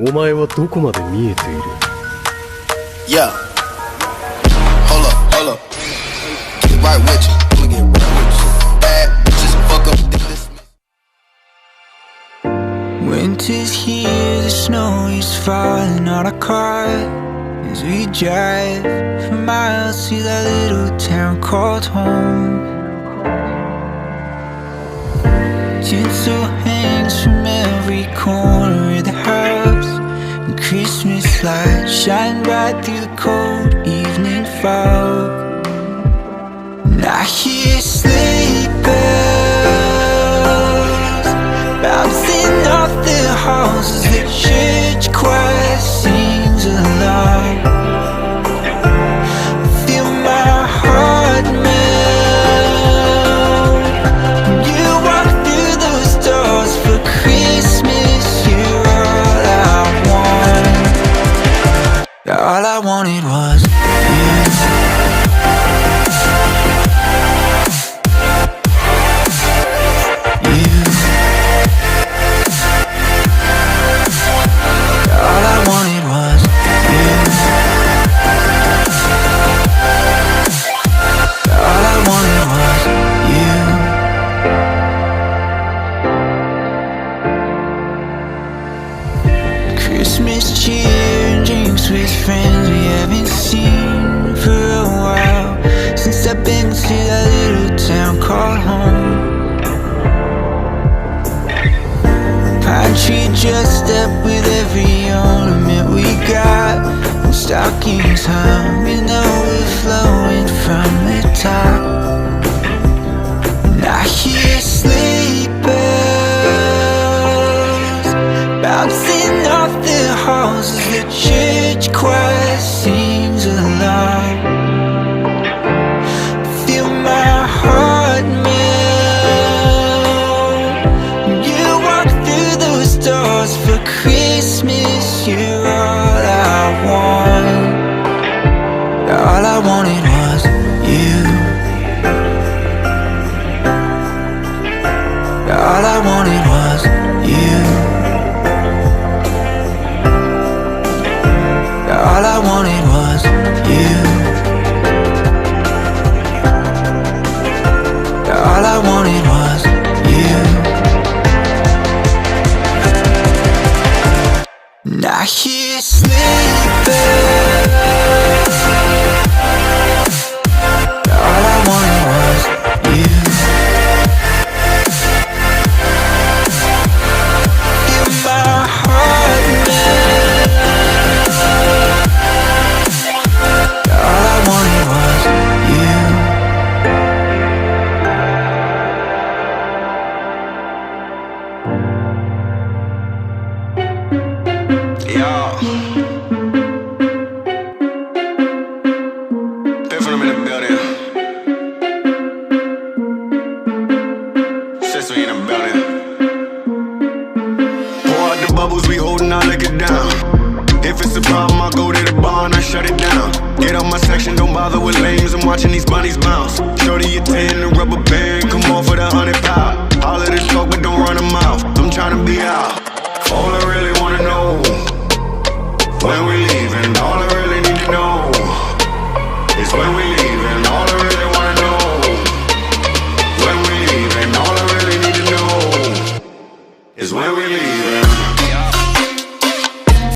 お前はどこまで見えている？ Yeah. Hold up. Get right with you. I'ma get right with you. Bad bitches fuck up this. Winter's here, the snow is falling on our car as we drive for miles to that little town called home. Tinsel hangs from every corner of the house, and Christmas lights shine bright through the cold evening fog. And I hear sleigh bells bouncing off the halls as the church choir sings along. I feel my heart melt when you walk through those doors for Christmas. You're all I want. All I wanted was you. Christmas cheer and drinks with friends we haven't seen for a while, since I've been to that little town called home. Pine tree dressed up with every ornament we got, and stockings hung and overflowing from the top. And I hear sleigh bells bouncing off the halls as the church choir sings along. Feel my heart melt when you walk through those doors for Christmas. You're all I want. All I wanted was you. All I wanted was you. All I wanted was you. All I wanted was you. And I hear sleigh bells. All I wanted was you. Feel my heart melt. All I wanted was you. Yo, been from in the building. Since we in the building. Pour out the bubbles, we holding our liquor down. If it's a problem, I go to the bar and I shut it down. Get out my section, don't bother with lames. I'm watching these bunnies bounce. Shorty a 10, the rubber band, come on for the 100 pound. All of this talk, but don't run them out. I'm trying to be out. All I really want